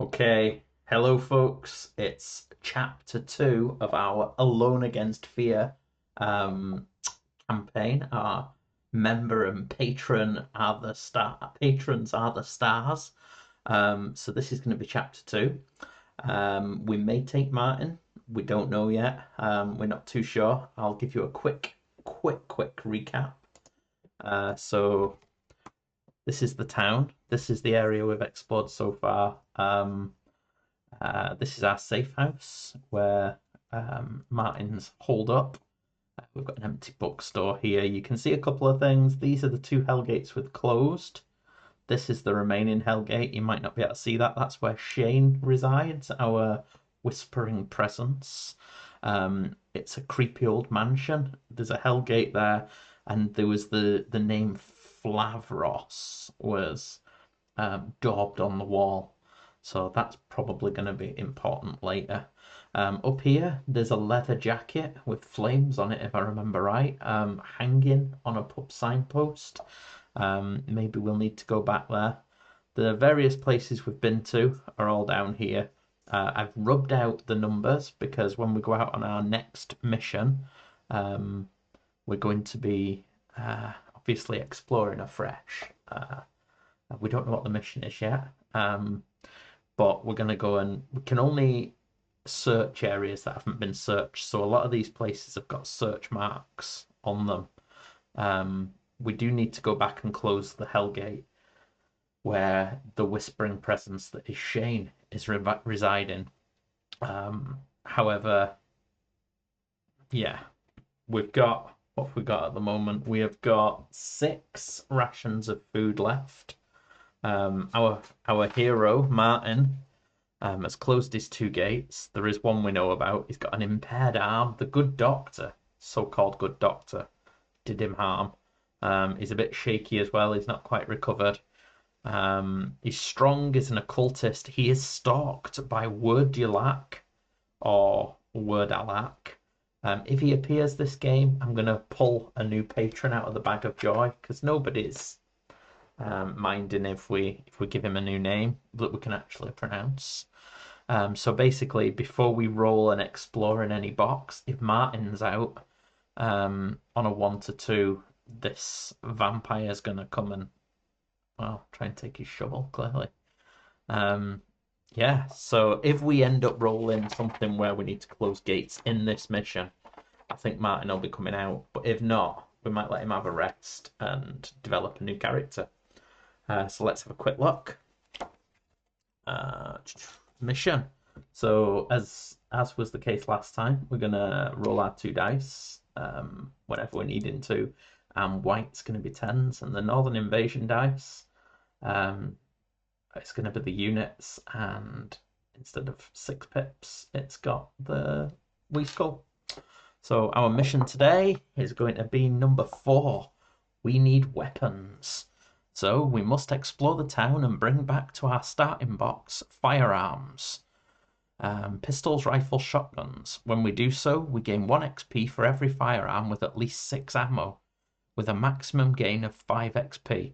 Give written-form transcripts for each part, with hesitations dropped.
Okay, hello folks. It's chapter 2 of our Alone Against Fear um, campaign. Our member and patron are the patrons are the stars. So this is going to be chapter 2. We may take Martin. We don't know yet. We're not too sure. I'll give you a quick recap. So this is the town. This is the area we've explored so far. This is our safe house where Martin's holed up. We've got an empty bookstore here. You can see a couple of things. These are the two hellgates we've closed. This is the remaining hellgate. You might not be able to see that. That's where Shane resides, our whispering presence. It's a creepy old mansion. There's a hellgate there, and there was the name Flavros was daubed on the wall. So that's probably going to be important later. Up here, there's a leather jacket with flames on it, if I remember right, hanging on a pub signpost. Maybe we'll need to go back there. The various places we've been to are all down here. I've rubbed out the numbers because when we go out on our next mission, we're going to be obviously exploring afresh. We don't know what the mission is yet. But we're going to go and we can only search areas that haven't been searched. So a lot of these places have got search marks on them. We do need to go back and close the Hellgate where the whispering presence that is Shane is residing. However, yeah, we've got what have we got at the moment? We have got 6 rations of food left. Our hero, Martin, has closed his 2 gates. There is one we know about. He's got an impaired arm. The good doctor, so-called good doctor, did him harm. He's a bit shaky as well. He's not quite recovered. He's strong. He's an occultist. He is stalked by Word-Yalak or Word-Alak. If he appears this game, I'm going to pull a new patron out of the bag of joy because nobody's minding if we give him a new name that we can actually pronounce. So basically, before we roll and explore in any box, if Martin's out on a 1 to 2, this vampire's gonna come and try and take his shovel. Clearly, yeah. So if we end up rolling something where we need to close gates in this mission, I think Martin will be coming out. But if not, we might let him have a rest and develop a new character. So let's have a quick look. Mission. So as was the case last time, we're gonna roll our 2 dice whenever we're needing to, and white's gonna be 10s, and the Northern Invasion dice, it's gonna be the units, and instead of 6 pips, it's got the wee skull. So our mission today is going to be number 4. We need weapons. So we must explore the town and bring back to our starting box firearms. Pistols, rifles, shotguns. When we do so, we gain 1 XP for every firearm with at least 6 ammo, with a maximum gain of 5 XP.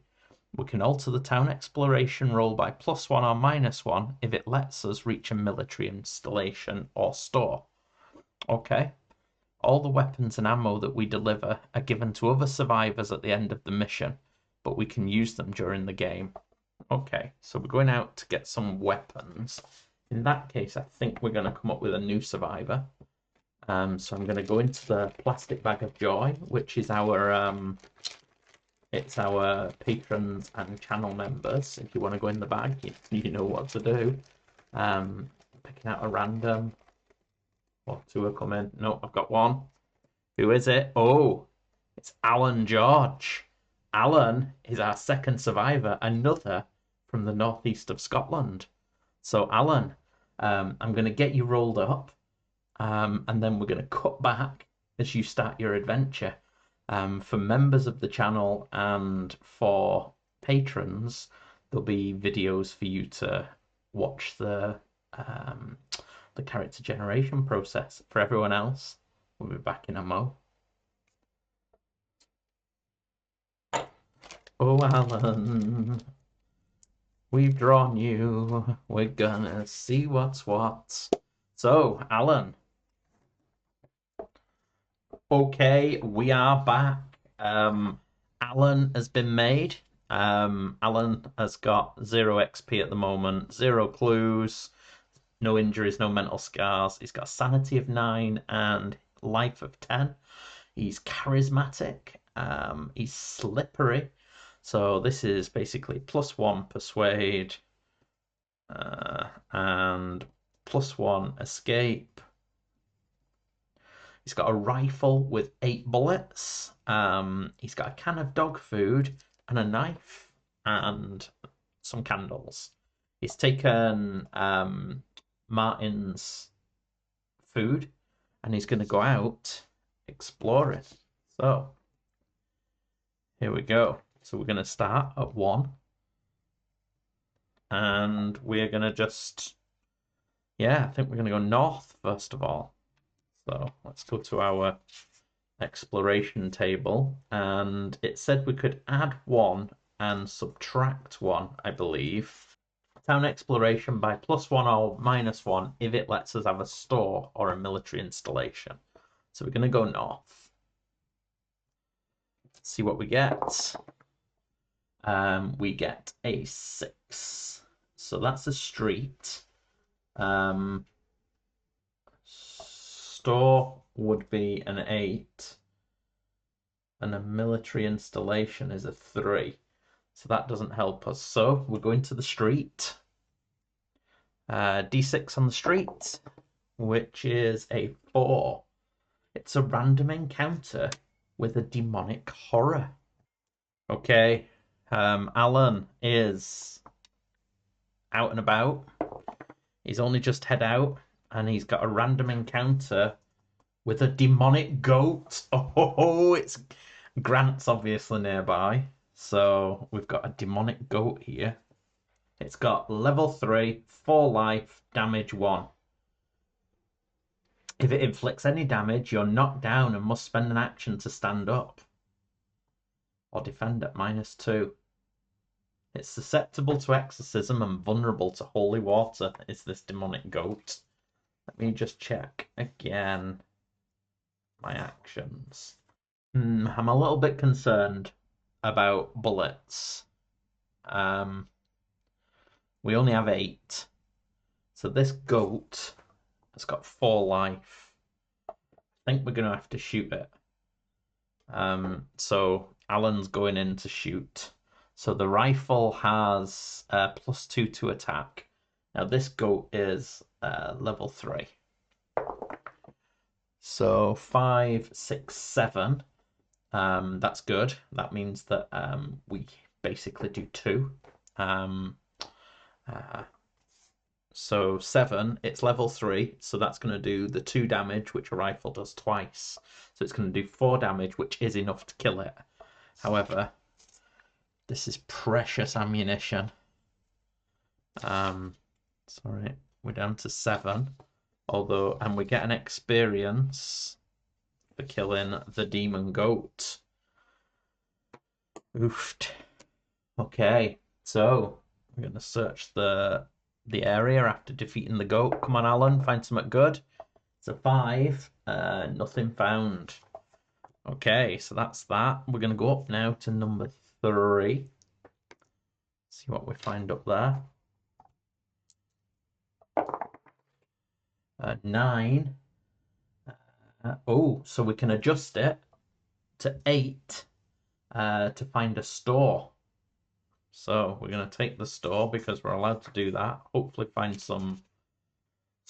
We can alter the town exploration roll by +1 or -1 if it lets us reach a military installation or store. Okay. All the weapons and ammo that we deliver are given to other survivors at the end of the mission, but we can use them during the game. Okay, so we're going out to get some weapons. In that case, I think we're going to come up with a new survivor. So I'm going to go into the plastic bag of joy, which is our it's our patrons and channel members. If you want to go in the bag, you know what to do. Picking out a random. Or 2 are coming. No, I've got 1. Who is it? Oh, it's Alan George. Alan is our 2nd survivor, another from the northeast of Scotland. So Alan, I'm going to get you rolled up, and then we're going to cut back as you start your adventure. For members of the channel and for patrons, there'll be videos for you to watch the character generation process. For everyone else, we'll be back in a mo. Oh, Alan. We've drawn you. We're gonna see what's what. So, Alan. Okay, we are back. Alan has been made. Alan has got 0 XP at the moment, 0 clues, no injuries, no mental scars. He's got sanity of 9 and life of 10. He's charismatic. He's slippery. So this is basically +1 persuade and +1 escape. He's got a rifle with 8 bullets. He's got a can of dog food and a knife and some candles. He's taken Martin's food and he's going to go out exploring. So here we go. So we're going to start at 1 and we're going to just, I think we're going to go north first of all. So let's go to our exploration table, and it said we could add 1 and subtract 1, I believe. Town exploration by +1 or -1 if it lets us have a store or a military installation. So we're going to go north. Let's see what we get. We get a 6. So that's a street. Store would be an 8. And a military installation is a 3. So that doesn't help us. So we're going to the street. D6 on the street, which is a 4. It's a random encounter with a demonic horror. Okay, Alan is out and about. He's only just head out, and he's got a random encounter with a demonic goat. Oh, it's Grant's obviously nearby. So we've got a demonic goat here. It's got level 3, 4 life, damage 1. If it inflicts any damage, you're knocked down and must spend an action to stand up. Or defend at -2. It's susceptible to exorcism and vulnerable to holy water, is this demonic goat. Let me just check again my actions. I'm a little bit concerned about bullets. We only have 8. So this goat has got 4 life. I think we're going to have to shoot it. So Alan's going in to shoot. So the rifle has +2 to attack. Now this goat is level 3. So 5, 6, 7. That's good. That means that we basically do 2. So 7, it's level 3, so that's going to do the 2 damage, which a rifle does twice. So it's going to do 4 damage, which is enough to kill it. However, this is precious ammunition. Sorry, we're down to 7. And we get an experience for killing the demon goat. Oofed. Okay, so we're going to search the area after defeating the goat. Come on, Alan, find something good. It's a 5. Nothing found. Okay, so that's that. We're going to go up now to number 3. See what we find up there. 9. So we can adjust it to 8 to find a store. So we're going to take the store because we're allowed to do that. Hopefully find some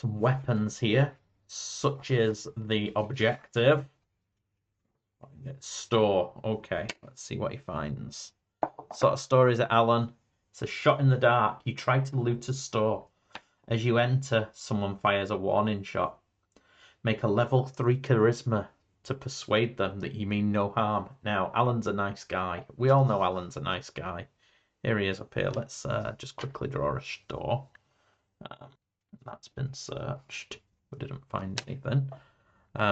weapons here, such as the objective. Store. Okay, let's see what he finds. What sort of store is it, Alan? It's a shot in the dark. You try to loot a store. As you enter, someone fires a warning shot. Make a level 3 charisma to persuade them that you mean no harm. Now, Alan's a nice guy. We all know Alan's a nice guy. Here he is up here. Let's just quickly draw a store. That's been searched. We didn't find anything.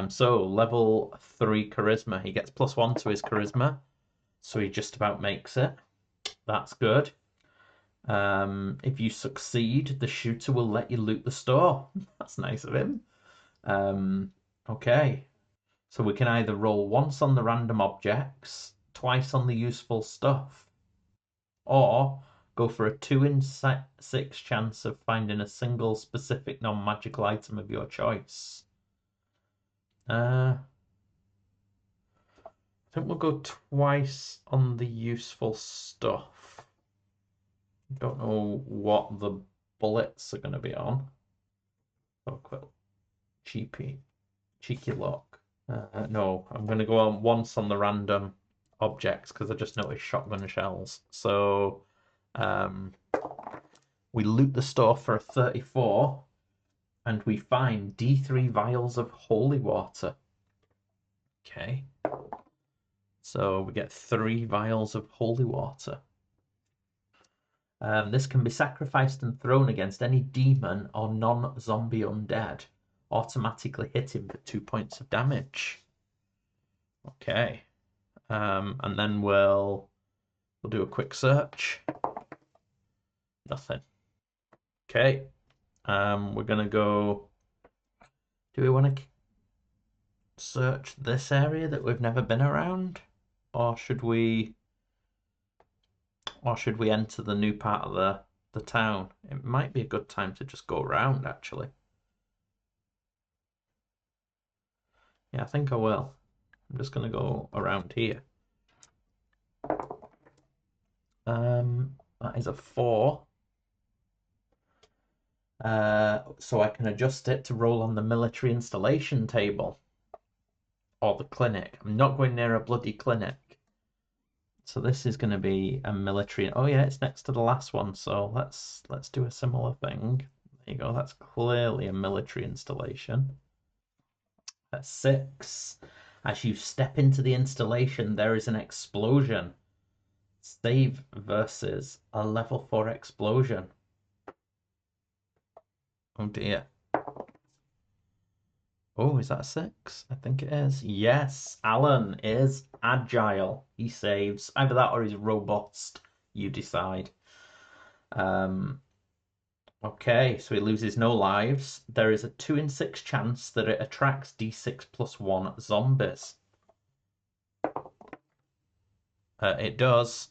So level 3 charisma. He gets +1 to his charisma. So he just about makes it. That's good. If you succeed, the shooter will let you loot the store. That's nice of him. Okay. So we can either roll once on the random objects, twice on the useful stuff, or go for a 2 in 6 chance of finding a single specific non-magical item of your choice. I think we'll go twice on the useful stuff. Don't know what the bullets are going to be on. Oh, quick, cheeky look. No, I'm going to go on once on the random objects because I just noticed shotgun shells. So we loot the store for a 34 and we find D3 vials of holy water. Okay. So we get 3 vials of holy water. This can be sacrificed and thrown against any demon or non-zombie undead, automatically hitting for 2 points of damage. Okay. And then we'll do a quick search. Nothing. Okay. We're gonna go. Do we want to search this area that we've never been around, or should we enter the new part of the town? It might be a good time to just go around, actually. Yeah, I think I will. I'm just gonna go around here. That is a 4. So I can adjust it to roll on the military installation table or the clinic. I'm not going near a bloody clinic. So this is going to be a military. Oh yeah, it's next to the last one. So let's do a similar thing. There you go. That's clearly a military installation. At 6. As you step into the installation, there is an explosion. Save versus a level 4 explosion. Oh dear. Oh, is that a 6? I think it is. Yes, Alan is agile. He saves. Either that or he's robust. You decide. Okay, so he loses no lives. There is a 2 in 6 chance that it attracts D6 plus 1 zombies. It does.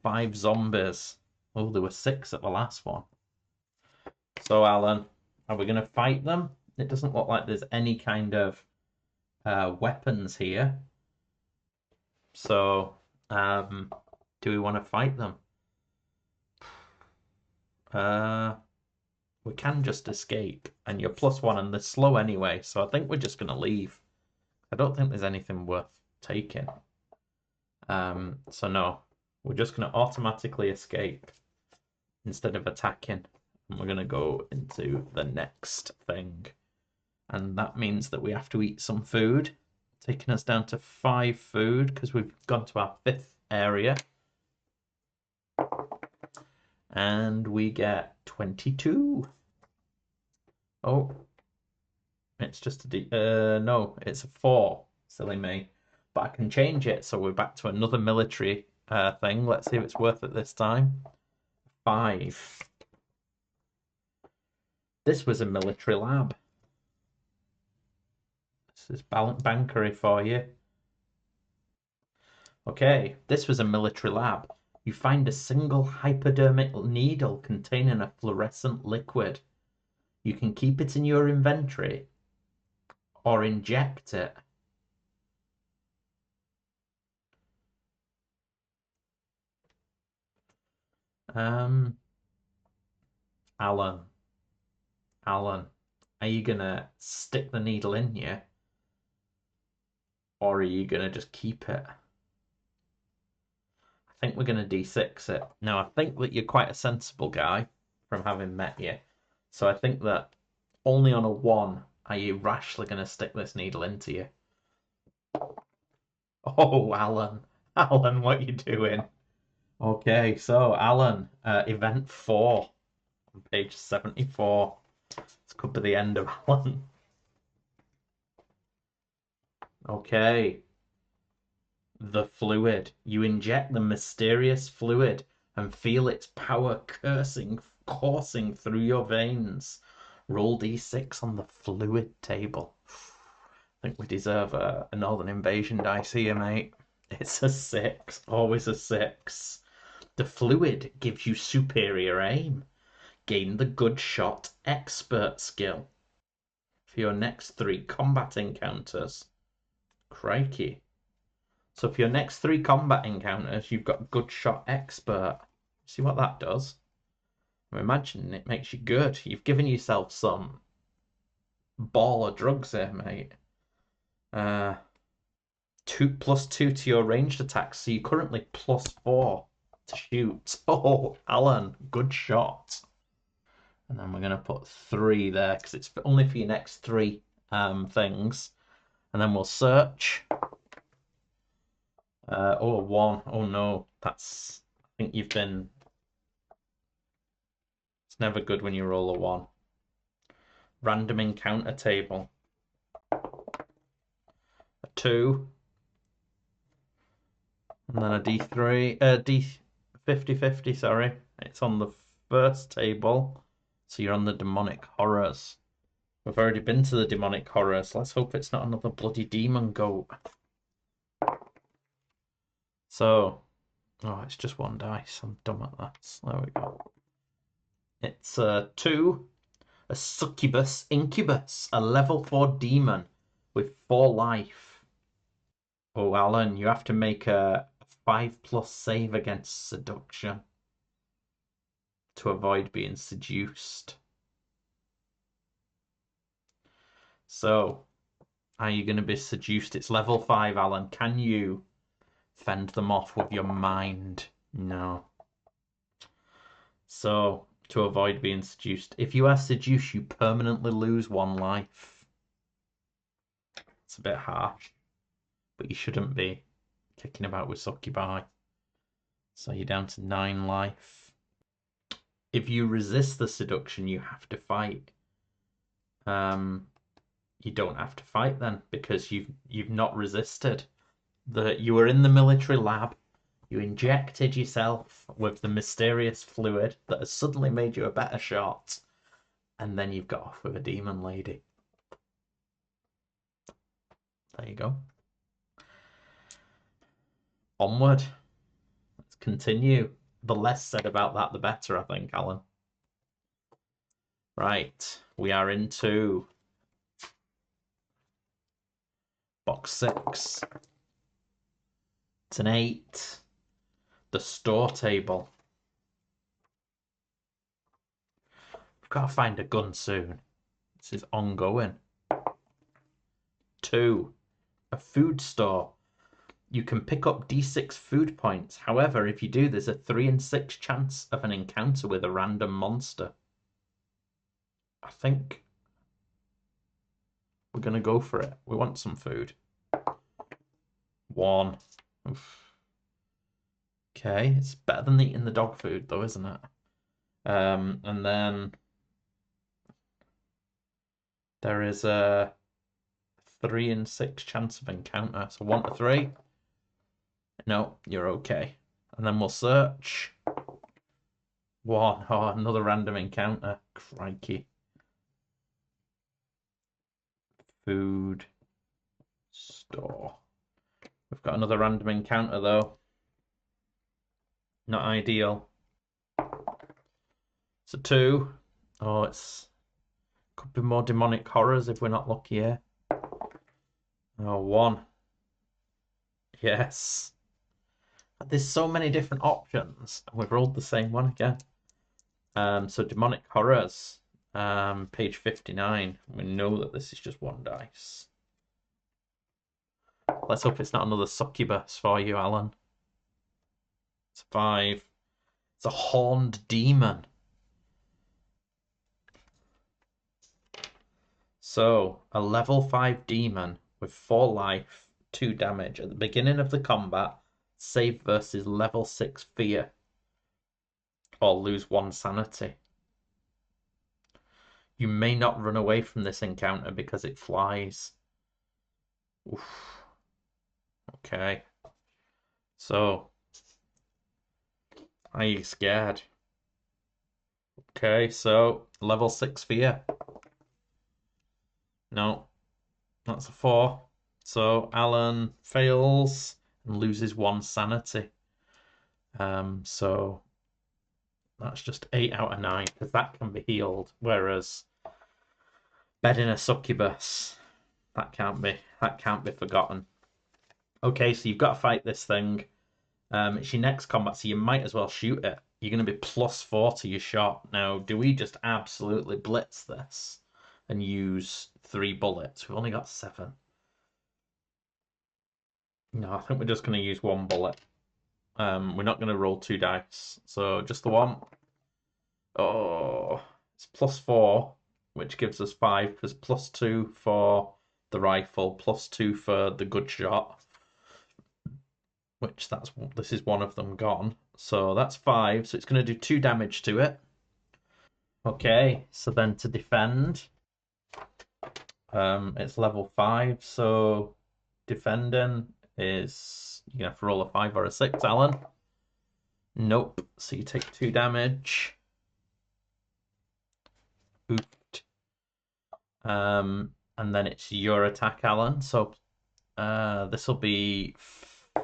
5 zombies. Oh, there were 6 at the last one. So, Alan, are we going to fight them? It doesn't look like there's any kind of weapons here. So, do we want to fight them? We can just escape, and you're plus 1 and they're slow anyway, so I think we're just going to leave. I don't think there's anything worth taking. So no, we're just going to automatically escape instead of attacking. And we're going to go into the next thing. And that means that we have to eat some food, taking us down to 5 food because we've gone to our 5th area. And we get 22. Oh, it's just a D. No, it's a 4. Silly me. But I can change it, so we're back to another military thing. Let's see if it's worth it this time. 5. This was a military lab. This is bankery for you. Okay, this was a military lab. You find a single hypodermic needle containing a fluorescent liquid. You can keep it in your inventory or inject it. Alan, are you gonna stick the needle in you? Or are you gonna just keep it? I think we're gonna D6 it. Now, I think that you're quite a sensible guy from having met you. So I think that only on a 1 are you rashly gonna stick this needle into you. Oh, Alan, what are you doing? Okay, so Alan, event 4 on page 74. This could be the end of Alan. Okay. The fluid. You inject the mysterious fluid. and feel its power coursing through your veins. Roll d6 on the fluid table. I think we deserve a Northern Invasion dice here, mate. It's a 6, always a 6. The fluid gives you superior aim. Gain the good shot expert skill for your next 3 combat encounters. Crikey. So for your next 3 combat encounters, you've got good shot expert. See what that does? I'm imagining it makes you good. You've given yourself some ball of drugs here, mate. 2+2 to your ranged attacks, so you're currently +4 to shoot. Oh, Alan, good shot. And then we're going to put 3 there because it's only for your next 3 things. And then we'll search. Oh, a 1. Oh no, that's. I think you've been. It's never good when you roll a 1. Random encounter table. A 2. And then a D3. D50-50, sorry. It's on the first table. So you're on the demonic horrors. We've already been to the demonic horrors. Let's hope it's not another bloody demon goat. So, oh, it's just 1 dice. I'm dumb at that. There we go. It's a 2, a succubus incubus, a level 4 demon with 4 life. Oh, Alan, you have to make a 5+ save against seduction to avoid being seduced. So, are you going to be seduced? It's level 5, Alan. Can you fend them off with your mind? No. So, to avoid being seduced. If you are seduced, you permanently lose 1 life. It's a bit harsh, but you shouldn't be kicking about with succubi. So you're down to 9 life. If you resist the seduction, you have to fight. You don't have to fight then because you've not resisted. You were in the military lab. You injected yourself with the mysterious fluid that has suddenly made you a better shot, and then you've got off with a demon lady. There you go. Onward. Let's continue. The less said about that, the better, I think, Alan. Right, we are into box 6. It's an 8. The store table. We've got to find a gun soon. This is ongoing. 2. A food store. You can pick up D6 food points. However, if you do, there's a 3 in 6 chance of an encounter with a random monster. I think we're going to go for it. We want some food. 1. Oof. Okay, it's better than eating the dog food, though, isn't it? And then there is a 3 in 6 chance of encounter. So 1 to 3. No, you're okay. And then we'll search. 1. Oh, another random encounter. Crikey. Food store. We've got another random encounter, though. Not ideal. So 2. Oh, could be more demonic horrors if we're not lucky here. Oh, 1. Yes. There's so many different options, and we've rolled the same one again. So demonic horrors, page 59. We know that this is just 1 dice. Let's hope it's not another succubus for you, Alan. It's 5. It's a horned demon. So, a level 5 demon with 4 life, 2 damage. At the beginning of the combat, save versus level 6 fear. Or lose 1 sanity. You may not run away from this encounter because it flies. Oof. Okay. So, Are you scared? Okay, so level 6 fear. No, that's a 4. So Alan fails and loses 1 sanity. So that's just 8 out of 9 because that can be healed. Whereas bedding a succubus, that can't be forgotten. Okay, so you've got to fight this thing. It's your next combat, so you might as well shoot it. You're going to be +4 to your shot. Now, do we just absolutely blitz this and use 3 bullets? We've only got 7. No, I think we're just going to use 1 bullet. We're not going to roll 2 dice, so just the 1. Oh, it's +4, which gives us 5, because +2 for the rifle, +2 for the good shot, which this is one of them gone. So that's 5, so it's going to do 2 damage to it. Okay, so then to defend, it's level 5, so defending is, you're going to have to roll a 5 or a 6, Alan. Nope, so you take 2 damage. Oofed. And then it's your attack, Alan. So this will be a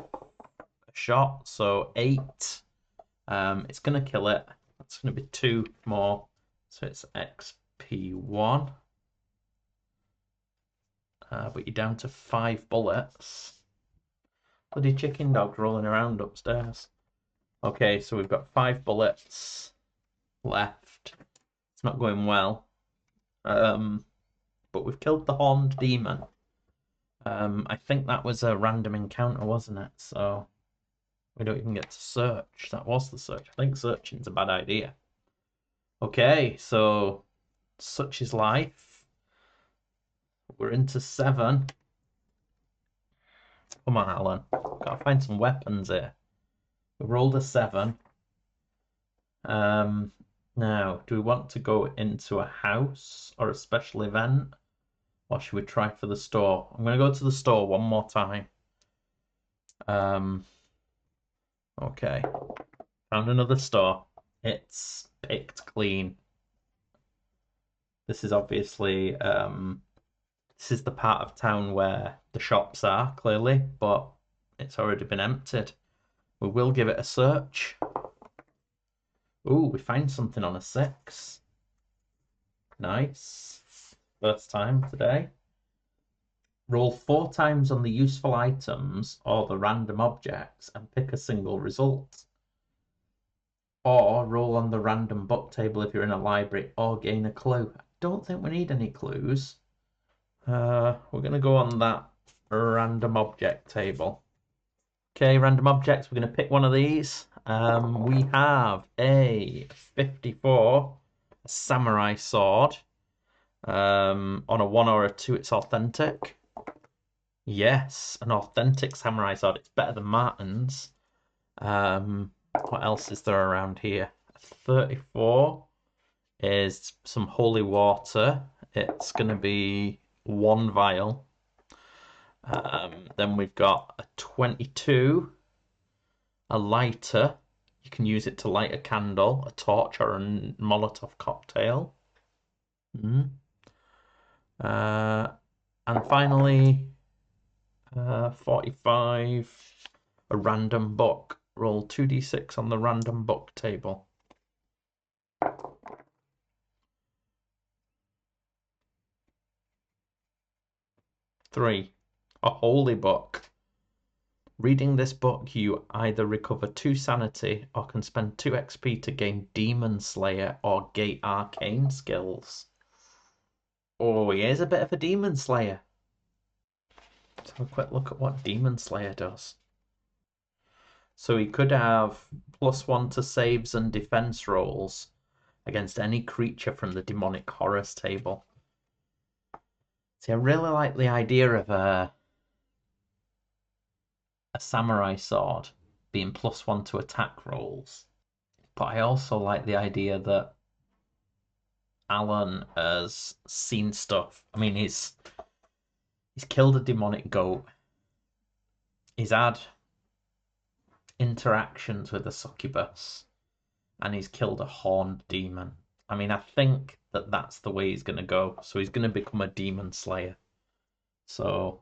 shot, so 8. It's going to kill it. It's going to be 2 more, so it's XP1. But you're down to 5 bullets. Bloody chicken dog rolling around upstairs. Okay, so we've got 5 bullets left. It's not going well. But we've killed the horned demon. I think that was a random encounter, wasn't it? So we don't even get to search. That was the search. I think searching's a bad idea. Okay, so such is life. We're into 7. Come on, Alan. Gotta find some weapons here. We rolled a 7. Now, do we want to go into a house or a special event? Or should we try for the store? I'm going to go to the store one more time. Okay. Found another store. It's picked clean. This is obviously, this is the part of town where the shops are, clearly, but it's already been emptied. We will give it a search. Ooh, we find something on a 6. Nice. First time today. Roll 4 times on the useful items or the random objects and pick a single result. Or roll on the random book table if you're in a library or gain a clue. I don't think we need any clues. We're going to go on that random object table. Okay, random objects. We're going to pick one of these. We have a 54 samurai sword. On a 1 or a 2, it's authentic. Yes, an authentic samurai sword. It's better than Martin's. What else is there around here? 34 is some holy water. It's going to be 1 vial. Then we've got a 22, a lighter. You can use it to light a candle, a torch, or a Molotov cocktail. And finally, 45, a random book. Roll 2d6 on the random book table. 3, a holy book. Reading this book, you either recover 2 sanity or can spend 2 XP to gain Demon Slayer or Gate Arcane skills. Oh, he is a bit of a Demon Slayer. Let's have a quick look at what Demon Slayer does. So he could have +1 to saves and defense rolls against any creature from the demonic horrors table. See, I really like the idea of a samurai sword being +1 to attack rolls. But I also like the idea that Alan has seen stuff. I mean, he's killed a demonic goat. He's had interactions with a succubus. and he's killed a horned demon. I mean, I think that that's the way he's going to go. So he's going to become a demon slayer. So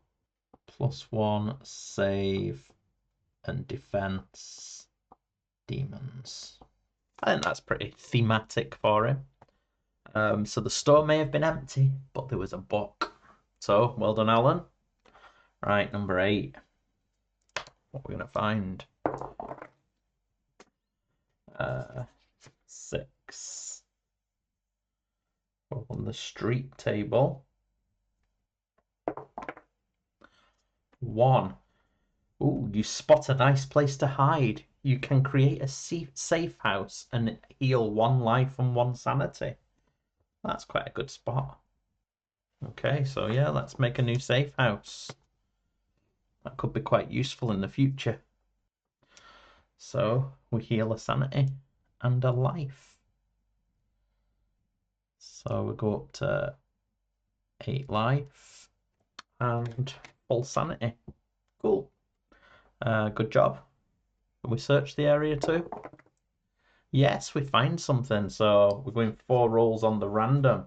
+1 save and defense demons. I think that's pretty thematic for him. So the store may have been empty, but there was a book. So well done, Alan. Right, number 8. What we're going to find? 6. On the street table. 1. Ooh, you spot a nice place to hide. You can create a safe house and heal 1 life and 1 sanity. That's quite a good spot. Okay, so yeah, let's make a new safe house. That could be quite useful in the future. So we heal a sanity and a life. So we go up to 8 life and full sanity. Cool. Good job. We search the area too? Yes, we find something. So we're going 4 rolls on the random.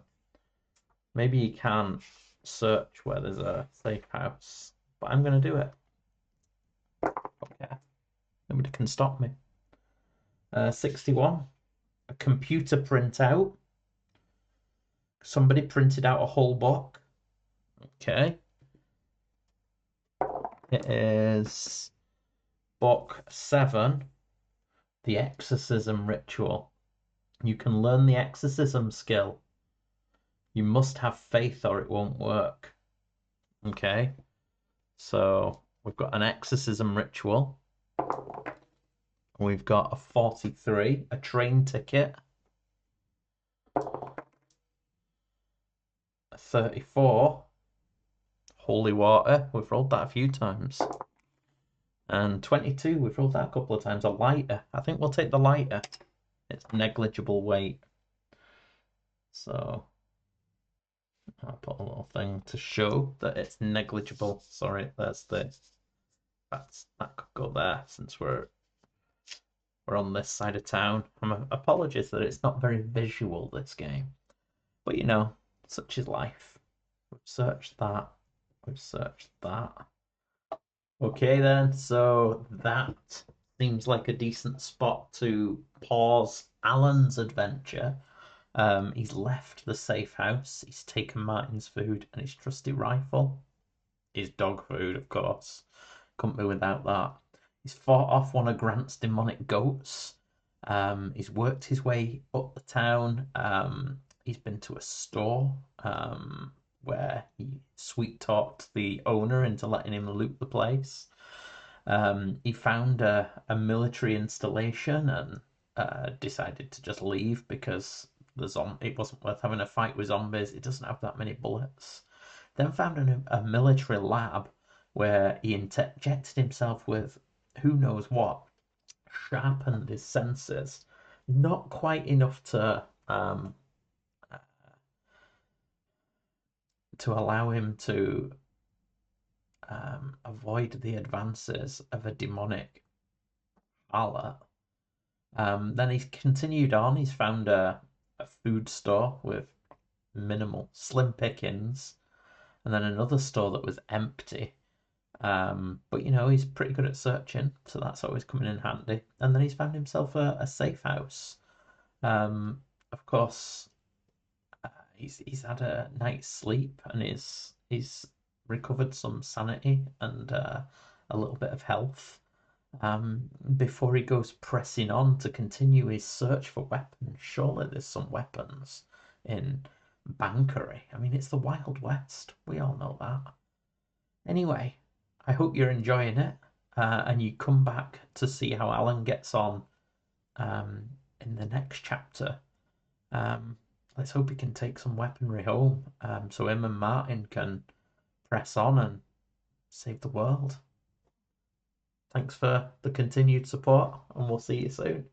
Maybe you can search where there's a safe house, but I'm going to do it. Okay. Nobody can stop me. 61. A computer printout. Somebody printed out a whole book. Okay. It is book 7, The Exorcism Ritual. You can learn the exorcism skill. You must have faith or it won't work. Okay. So we've got an exorcism ritual. We've got a 43, a train ticket. A 34, holy water. We've rolled that a few times. And 22, we've rolled that a couple of times. A lighter. I think we'll take the lighter. It's negligible weight. So I'll put a little thing to show that it's negligible. Sorry, there's the... that could go there since we're on this side of town. Apologies that it's not very visual, this game. But you know, such is life. We've searched that. We've searched that. Okay then, so that seems like a decent spot to pause Alan's adventure. He's left the safe house. He's taken Martin's food and his trusty rifle. His dog food, of course. Couldn't be without that. He's fought off one of Grant's demonic goats. He's worked his way up the town. He's been to a store where he sweet talked the owner into letting him loot the place. He found a military installation and decided to just leave because it wasn't worth having a fight with zombies. It doesn't have that many bullets. Then found a military lab where he injected himself with who knows what, sharpened his senses, not quite enough to allow him to avoid the advances of a demonic harlot. Then he's continued on. He's found a food store with slim pickings, and then another store that was empty. But you know, he's pretty good at searching, so that's always coming in handy. And then he's found himself a safe house. Of course, he's had a night's sleep and he's recovered some sanity and a little bit of health. Before he goes pressing on to continue his search for weapons. Surely there's some weapons in Bankery. I mean, it's the Wild West. We all know that. Anyway, I hope you're enjoying it, and you come back to see how Alan gets on in the next chapter. Let's hope he can take some weaponry home, so him and Martin can press on and save the world. Thanks for the continued support, and we'll see you soon.